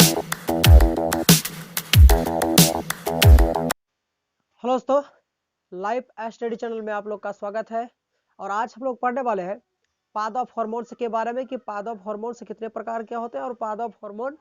Hello दोस्तों, live study channel में आप लोग का स्वागत है। और आज हम लोग पढ़ने वाले हैं पादप हार्मोन्स के बारे में कि पादप हार्मोन्स कितने प्रकार के होते हैं और पादप हार्मोन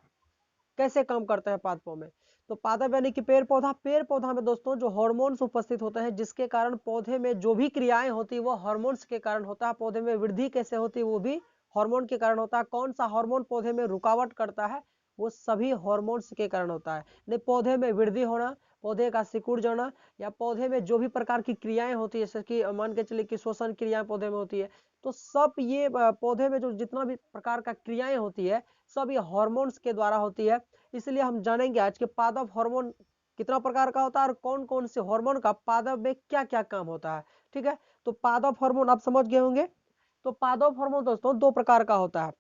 कैसे काम करते हैं पादपों में। तो पादप यानी कि पेड़ पौधा में दोस्तों जो हार्मोन्स उपस्थित होते हैं जिसके कारण पौधे में जो भी क्रियाएं होती है वो हार्मोन्स के कारण होता है। पौधे में वृद्धि कैसे होती है वो भी हार्मोन के कारण होता है। कौन सा हार्मोन पौधे में रुकावट करता है वो सभी हार्मोन्स के कारण होता है। नहीं, पौधे में वृद्धि होना, पौधे का सिकुड़ जाना या पौधे में जो भी प्रकार की क्रियाएं होती है जैसे कि मान के चलिए कि श्वसन क्रियाएं पौधे में होती है, तो सब ये पौधे में जो जितना भी प्रकार का क्रियाएं होती है सब ये हार्मोन्स के द्वारा होती है। इसलिए हम जानेंगे आज के पादप हार्मोन कितना प्रकार का होता है और कौन कौन से हार्मोन का पादप में क्या क्या काम होता है। ठीक है, तो पादप हार्मोन आप समझ गए होंगे। तो पादप हार्मोन दोस्तों दो प्रकार का होता है।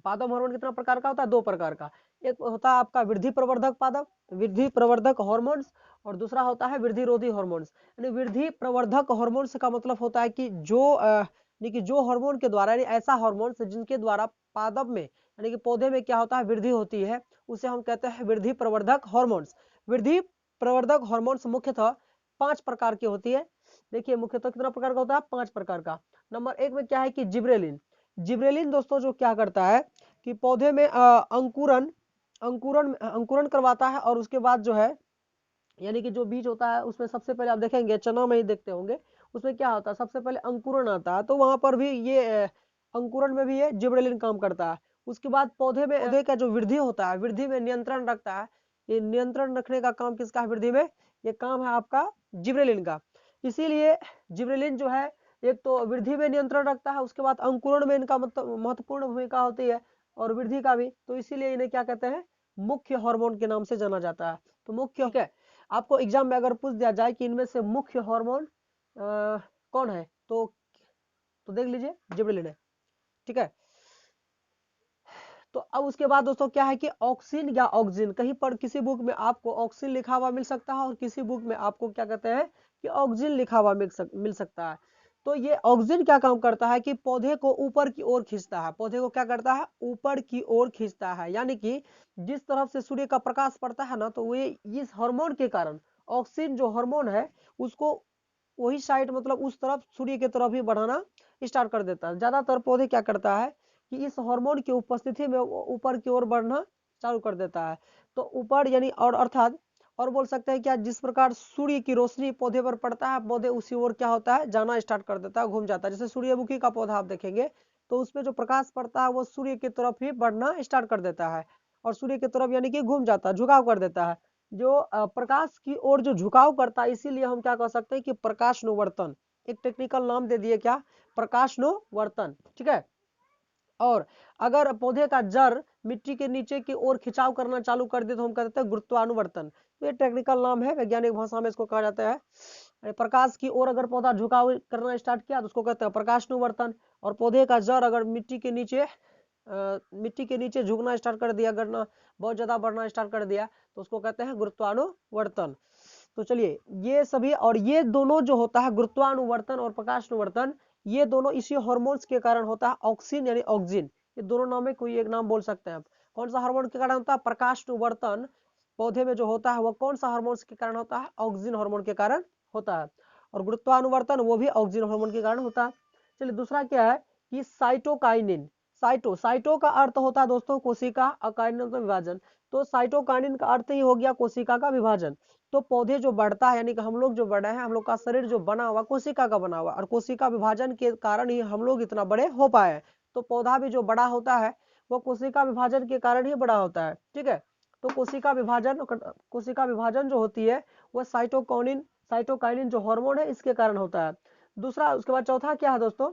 पादप हार्मोन कितना प्रकार का होता है? दो प्रकार का। एक होता है आपका वृद्धि प्रवर्धक पादप, वृद्धि प्रवर्धक हार्मोन्स, और दूसरा होता है वृद्धि रोधी हार्मोन्स। यानी वृद्धि प्रवर्धक हार्मोन्स का मतलब होता है कि जो हार्मोन के द्वारा, यानी ऐसा हार्मोन्स जिनके द्वारा पादप में यानी कि पौधे में क्या होता है, वृद्धि होती है, उसे हम कहते हैं वृद्धि प्रवर्धक हार्मोन्स। वृद्धि प्रवर्धक हार्मोन्स मुख्यतः 5 प्रकार की होती है। देखिए मुख्यतः कितना प्रकार का होता है? 5 प्रकार का। नंबर 1 में क्या है कि जिब्रेलिन। जिब्रेलिन दोस्तों जो क्या करता है कि पौधे में अंकुरण करवाता है, और उसके बाद जो है यानी कि जो बीज होता है उसमें सबसे पहले आप देखेंगे चना में ही देखते होंगे, उसमें क्या होता है सबसे पहले अंकुरण आता है, तो वहां पर भी ये अंकुरण में भी ये जिब्रेलिन काम करता है। उसके बाद पौधे का जो वृद्धि होता है, वृद्धि में नियंत्रण रखता है। ये नियंत्रण रखने का काम किसका है वृद्धि में? ये काम है आपका जिब्रेलिन का। इसीलिए जिब्रेलिन जो है एक तो वृद्धि में नियंत्रण रखता है, उसके बाद अंकुरण में इनका महत्वपूर्ण भूमिका होती है, और वृद्धि का भी। तो इसीलिए इन्हें क्या कहते हैं? मुख्य हार्मोन के नाम से जाना जाता है। तो मुख्य क्या है? आपको एग्जाम में अगर पूछ दिया जाए कि इनमें से मुख्य हार्मोन कौन है, तो देख लीजिए जिब्रेलिन है। ठीक है, तो अब उसके बाद दोस्तों क्या है कि ऑक्सिन या ऑक्सिन, कहीं पर किसी बुक में आपको ऑक्सिन लिखा हुआ मिल सकता है और किसी बुक में आपको क्या कहते हैं कि ऑक्सिन लिखा हुआ मिल सकता है। तो ये ऑक्सिन क्या काम करता है कि पौधे को ऊपर की ओर खींचता है। पौधे को क्या करता है? ऊपर की ओर खींचता है। यानी कि जिस तरफ से सूर्य का प्रकाश पड़ता है ना, तो वो इस हार्मोन के कारण ऑक्सिन जो हार्मोन है उसको वही साइड मतलब उस तरफ सूर्य की तरफ ही बढ़ाना स्टार्ट कर देता है। ज्यादातर पौधे क्या करता है कि इस हार्मोन की उपस्थिति में ऊपर की ओर बढ़ना चालू कर देता है। तो ऊपर यानी और अर्थात और बोल सकते हैं क्या, जिस प्रकार सूर्य की रोशनी पौधे पर पड़ता है पौधे उसी ओर क्या होता है जाना स्टार्ट कर देता है, घूम जाता है। जैसे सूर्यमुखी का पौधा आप देखेंगे तो उसमें जो प्रकाश पड़ता है वो सूर्य की तरफ ही बढ़ना स्टार्ट कर देता है, और सूर्य की तरफ यानी कि घूम जाता है, झुकाव कर देता है। जो प्रकाश की ओर जो झुकाव करता है, इसीलिए हम क्या कह सकते हैं कि प्रकाशनुवर्तन। एक टेक्निकल नाम दे दिए क्या? प्रकाशनुवर्तन। ठीक है, और अगर पौधे का जड़ मिट्टी के नीचे की ओर खिंचाव करना चालू कर दे तो हम कहते हैं गुरुत्वानुवर्तन। तो ये टेक्निकल नाम है, वैज्ञानिक भाषा में इसको कहा जाता है। प्रकाश की ओर अगर पौधा झुकाव करना स्टार्ट किया तो उसको कहते हैं प्रकाशनुवर्तन, और पौधे का जड़ अगर मिट्टी के नीचे झुकना स्टार्ट कर दिया, करना बहुत ज्यादा बढ़ना स्टार्ट कर दिया, तो उसको कहते हैं गुरुत्वानुवर्तन। तो चलिए ये सभी, और ये दोनों जो होता है गुरुत्वानुवर्तन और प्रकाशनुवर्तन, ये दोनों इसी हार्मोन्स के कारण होता है। ऑक्सिन यानी ऑक्सिन, ये दोनों नाम में कोई एक नाम बोल सकते हैं आप। कौन सा हार्मोन के कारण होता है? प्रकाशनुवर्तन पौधे में जो होता है वो कौन सा हार्मोन्स के कारण होता है? ऑक्सिन हार्मोन के कारण होता है। और गुरुत्वानुवर्तन वो भी ऑक्सिन हार्मोन के कारण होता है। चलिए दूसरा क्या है कि साइटोकाइनिन। साइटो का अर्थ होता है दोस्तों कोशिका, और काइनिन का विभाजन। तो साइटोकाइनिन का अर्थ ही हो गया कोशिका का विभाजन। तो पौधे जो बढ़ता है यानी कि हम लोग जो बढ़े हैं, हम लोग का शरीर जो बना हुआ कोशिका का बना हुआ, और कोशिका विभाजन के कारण ही हम लोग इतना बड़े हो पाए। तो पौधा भी जो बड़ा होता है वो कोशिका विभाजन के कारण ही बड़ा होता है। ठीक है, तो कोशिका विभाजन जो होती है वह साइटोकाइनिन जो हार्मोन है इसके कारण होता है। दूसरा, उसके बाद चौथा क्या है दोस्तों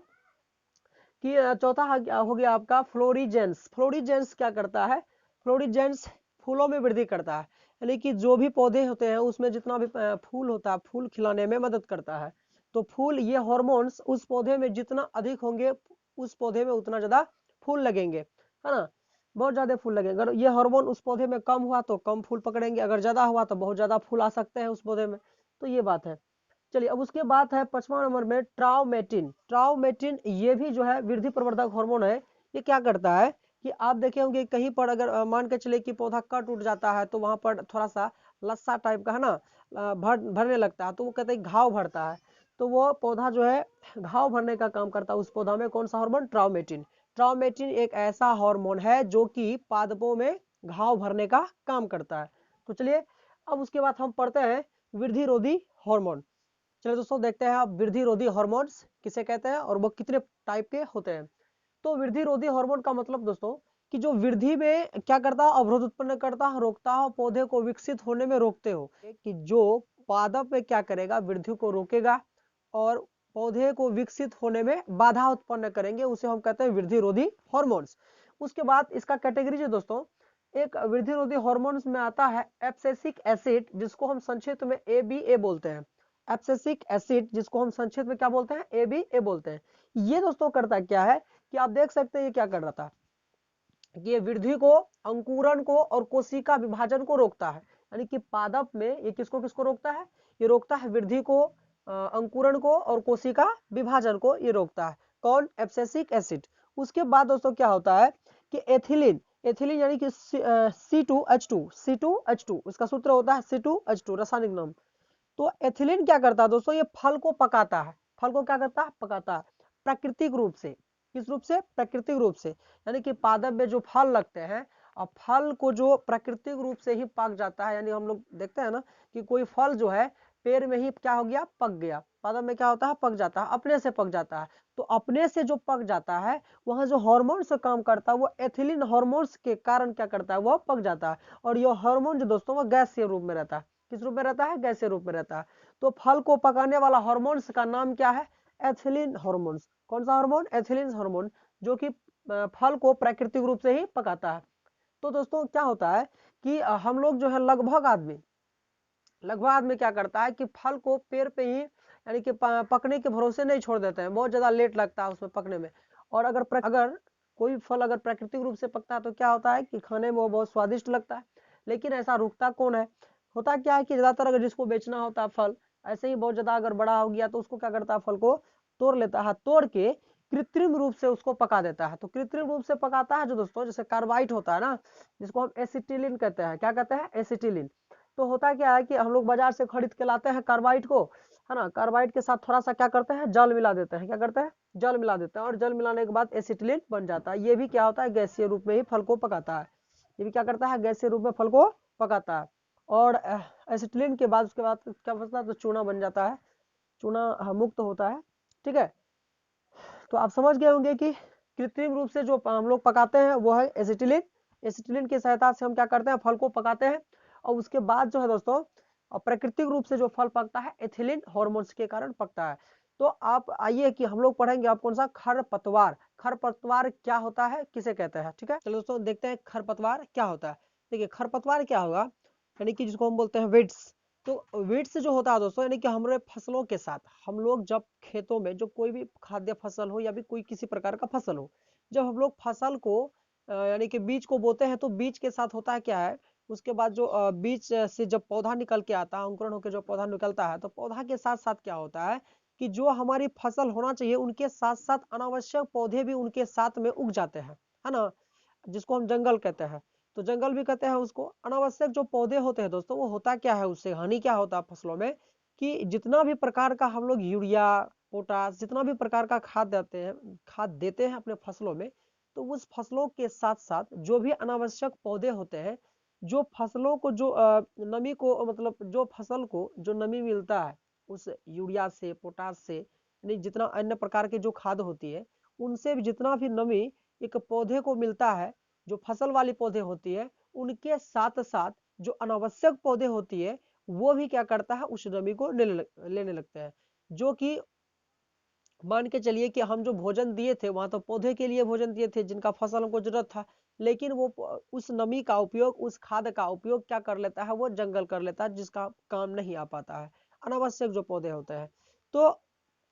कि चौथा हो गया आपका फ्लोरीजेंस। फ्लोरीजेंस क्या करता है? फ्लोरीजेंस फूलों में वृद्धि करता है, यानी कि जो भी पौधे होते हैं उसमें जितना भी फूल होता है फूल खिलाने में मदद करता है। तो फूल, ये हार्मोन्स उस पौधे में जितना अधिक होंगे उस पौधे में उतना ज्यादा फूल लगेंगे, है ना, बहुत ज्यादा फूल लगेंगे। अगर ये हार्मोन उस पौधे में कम हुआ तो कम फूल पकड़ेंगे, अगर ज्यादा हुआ तो बहुत ज्यादा फूल आ सकते हैं उस पौधे में। तो ये बात है। चलिए अब उसके बाद है 5वां नंबर में ट्राउमेटिन। ट्राउमेटिन ये भी जो है वृद्धि प्रवर्धक हार्मोन है। ये क्या करता है कि आप देखे होंगे कहीं पर अगर मान के चले कि पौधा कट उठ जाता है तो वहां पर थोड़ा सा लस्सा टाइप का है ना, भरने लगता है, तो वो कहते हैं घाव भरता है। तो वो पौधा जो है घाव भरने का काम करता है। उस पौधा में कौन सा हार्मोन? ट्राउमेटिन। ट्राउमेटिन एक ऐसा हार्मोन है जो कि पादपों में घाव भरने का काम करता है। तो चलिए अब उसके बाद हम पढ़ते हैं वृद्धि रोधी हार्मोन। चलिए दोस्तों देखते हैं आप वृद्धि रोधी हार्मोन्स किसे कहते हैं और वो कितने टाइप के होते हैं। तो वृद्धि रोधी हार्मोन का मतलब दोस्तों कि जो वृद्धि में क्या करता है? अवरोध उत्पन्न करता है, रोकता है, पौधे को विकसित होने में रोकते हो, कि जो पादप में क्या करेगा? वृद्धि को रोकेगा और पौधे को विकसित होने में बाधा उत्पन्न करेंगे, उसे हम कहते हैं वृद्धि रोधी हार्मोन्स। उसके बाद इसका कैटेगरी जो दोस्तों, एक वृद्धि रोधी हार्मोन्स में आता है एब्सिसिक एसिड, जिसको हम संक्षिप्त में ABA बोलते हैं। एब्सिसिक एसिड जिसको हम संक्षिप्त में क्या बोलते हैं? ABA बोलते हैं। ये दोस्तों करता क्या है कि आप देख सकते हैं ये क्या कर रहा था कि ये वृद्धि को, अंकुरण को और कोशिका विभाजन को रोकता है। यानी कि पादप में ये किसको किसको रोकता है? ये रोकता है वृद्धि को, अंकुरण को और कोशिका विभाजन को ये रोकता है। कौन? Abscisic acid. उसके बाद दोस्तों क्या होता है कि एथिलीन। एथिलीन यानी कि C2H2 इसका सूत्र होता है C2H2 रासायनिक नाम। तो एथिलीन क्या करता है दोस्तों? ये फल को पकाता है। फल को क्या करता है? पकाता है प्राकृतिक रूप से। किस रूप से? प्राकृतिक रूप से। यानी कि पादप में जो फल लगते हैं और फल को जो प्राकृतिक रूप से ही पक जाता है, यानी हम लोग देखते हैं ना कि कोई फल जो है पेड़ में ही क्या हो गया? पक गया। पादप में क्या होता है? पक जाता है, अपने से पक जाता है। तो अपने से जो पक जाता है वहां जो हार्मोन से काम करता है वो एथिलीन हार्मोन्स के कारण क्या करता है? वह पक जाता है। और यह हार्मोन जो दोस्तों वो गैसीय रूप में रहता है। किस रूप में रहता है? गैसीय रूप में रहता है। तो फल को पकाने वाला हार्मोन्स का नाम क्या है? Ethylene hormones. कौन सा हार्मोन? एथिलीन हार्मोन, जो कि फल को प्राकृतिक रूप से ही पकाता है। तो दोस्तों क्या होता है कि हम लोग जो है लगभग आदमी क्या करता है कि फल को पेड़ पे ही, यानी कि पकने के भरोसे नहीं छोड़ देते हैं, बहुत ज्यादा लेट लगता है उसमें पकने में। और अगर कोई फल अगर प्राकृतिक रूप से पकता है तो क्या होता है कि खाने में वो बहुत स्वादिष्ट लगता है। लेकिन ऐसा रुकता कौन है? होता क्या है कि ज्यादातर अगर जिसको बेचना होता है फल, ऐसे ही बहुत ज्यादा अगर बड़ा हो गया तो उसको क्या करता है? फल को तोड़ लेता है, तोड़ के कृत्रिम रूप से उसको पका देता है। तो कृत्रिम रूप से पकाता है जो दोस्तों, जैसे कार्बाइड होता है ना, जिसको हम एसिटिलीन कहते हैं। क्या कहते हैं? एसिटिलीन। तो होता क्या है कि हम लोग बाजार से खरीद के लाते हैं कार्बाइड को, है ना, कार्बाइड के साथ थोड़ा सा क्या करते हैं? जल मिला देते हैं। क्या करते हैं? जल मिला देते हैं, और जल मिलाने के बाद एसिटिलीन बन जाता है। ये भी क्या होता है? गैसीय रूप में ही फल को पकाता है। ये भी क्या करता है? गैसीय रूप में फल को पकाता है। और एसिटिलीन के बाद उसके बाद क्या बचता है? तो चूना बन जाता है, चूना मुक्त होता है। ठीक है, तो आप समझ गए होंगे कि कृत्रिम रूप से जो हम लोग पकाते हैं वो है एसिटिलीन। एसिटिलीन की सहायता से हम क्या करते हैं? फल को पकाते हैं। और उसके बाद जो है दोस्तों प्राकृतिक रूप से जो फल पकता है एथिलीन हार्मोन्स के कारण पकता है। तो आप आइए कि हम लोग पढ़ेंगे आप कौन सा? खरपतवार। खरपतवार क्या होता है, किसे कहते हैं? ठीक है, चलो दोस्तों देखते हैं खरपतवार क्या होता है। देखिए खरपतवार क्या होगा, यानी कि जिसको हम बोलते हैं वीड्स। तो वीड्स जो होता है दोस्तों, यानी कि हमारे फसलों के साथ हम लोग जब खेतों में जो कोई भी खाद्य फसल हो या भी कोई किसी प्रकार का फसल हो, जब हम लोग फसल को यानी कि बीज को बोते हैं तो बीज के साथ होता है क्या है? उसके बाद जो बीज से जब पौधा निकल के आता है, अंकुरण होकर जो पौधा निकलता है, तो पौधा के साथ साथ क्या होता है कि जो हमारी फसल होना चाहिए उनके साथ साथ अनावश्यक पौधे भी उनके साथ में उग जाते हैं, है ना, जिसको हम जंगल कहते हैं। तो जंगल भी कहते हैं उसको। अनावश्यक जो पौधे होते हैं दोस्तों, वो होता क्या है? उससे हानि क्या होता है फसलों में कि जितना भी प्रकार का हम लोग यूरिया, पोटास, जितना भी प्रकार का खाद देते हैं अपने फसलों में, तो उस फसलों के साथ साथ जो भी अनावश्यक पौधे होते हैं, जो फसलों को जो नमी को, मतलब जो फसल को जो नमी मिलता है उस यूरिया से, पोटास से, यानी जितना अन्य प्रकार के जो खाद होती है उनसे भी जितना भी नमी एक पौधे को मिलता है, जो फसल वाली पौधे होती है, उनके साथ साथ जो अनावश्यक पौधे होती है वो भी क्या करता है? उस नमी को लेने लगते हैं। जो कि मान के चलिए कि हम जो भोजन दिए थे वहां तो पौधे के लिए भोजन दिए थे जिनका फसल को जरूरत था, लेकिन वो उस नमी का उपयोग, उस खाद का उपयोग क्या कर लेता है? वो जंगल कर लेता है, जिसका काम नहीं आ पाता है, अनावश्यक जो पौधे होते हैं। तो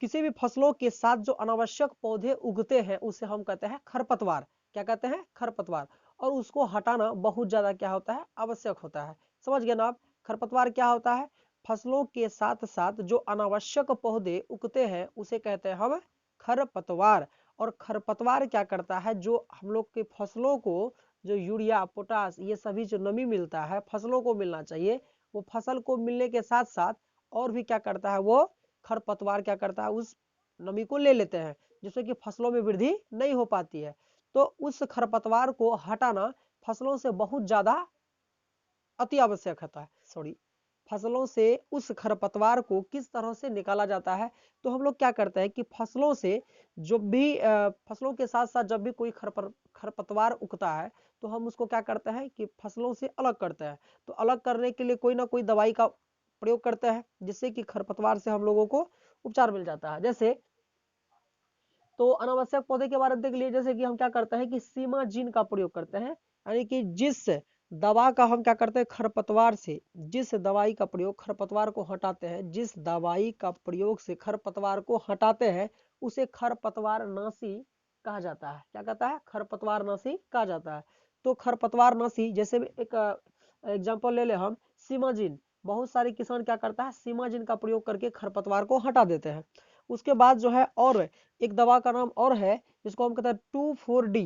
किसी भी फसलों के साथ जो अनावश्यक पौधे उगते हैं उसे हम कहते हैं खरपतवार। क्या कहते हैं? खरपतवार। और उसको हटाना बहुत ज्यादा क्या होता है? आवश्यक होता है। समझ गए ना आप? खरपतवार क्या होता है? फसलों के साथ साथ जो अनावश्यक पौधे उगते हैं उसे कहते हैं हम खरपतवार। और खरपतवार क्या करता है, जो हम लोग के फसलों को जो यूरिया पोटास ये सभी जो नमी मिलता है फसलों को मिलना चाहिए, वो फसल को मिलने के साथ साथ और भी क्या करता है, वो खरपतवार क्या करता है उस नमी को ले लेते हैं, जिससे कि फसलों में वृद्धि नहीं हो पाती है। तो उस खरपतवार को हटाना फसलों से बहुत ज्यादा अति आवश्यक होता है। सॉरी, फसलों से उस खरपतवार को किस तरह से निकाला जाता है, तो हम लोग क्या करते हैं कि फसलों से जो भी फसलों के साथ साथ जब भी कोई खरपतवार उगता है तो हम उसको क्या करते हैं कि फसलों से अलग करते हैं। तो अलग करने के लिए कोई ना कोई दवाई का प्रयोग करते हैं, जिससे कि खरपतवार से हम लोगों को उपचार मिल जाता है। जैसे तो अनावश्यक पौधे के बारे में देख लिए, जैसे कि हम क्या करते हैं कि सीमाजीन का प्रयोग करते हैं, यानी कि जिस दवा का हम क्या करते हैं खरपतवार से, जिस दवाई का प्रयोग खरपतवार को हटाते हैं, जिस दवाई का प्रयोग से खरपतवार को हटाते हैं उसे खरपतवार नाशी कहा जाता है। क्या कहता है, खरपतवार नाशी कहा जाता है। तो खरपतवार नाशी जैसे एक एग्जाम्पल ले ले हम, सीमाजीन, बहुत सारे किसान क्या करता है सीमाजीन का प्रयोग करके खरपतवार को हटा देते हैं। उसके बाद जो है और एक दवा का नाम और है जिसको हम कहते हैं 2,4-D।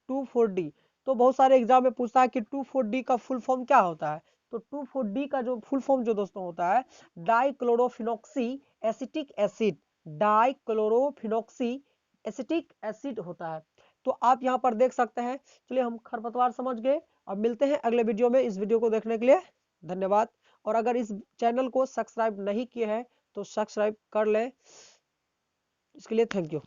2,4-D तो बहुत सारे एग्जाम में पूछता है कि 2,4-D का फुल फॉर्म क्या होता है। तो 2,4-D का जो फुल फॉर्म जो दोस्तों होता है dichlorophenoxy acetic acid, dichlorophenoxy acetic acid होता है। तो आप यहाँ पर देख सकते हैं। चलिए हम खरपतवार समझ गए, अब मिलते हैं अगले वीडियो में। इस वीडियो को देखने के लिए धन्यवाद। और अगर इस चैनल को सब्सक्राइब नहीं किए हैं तो सब्सक्राइब कर लें। इसके लिए थैंक यू।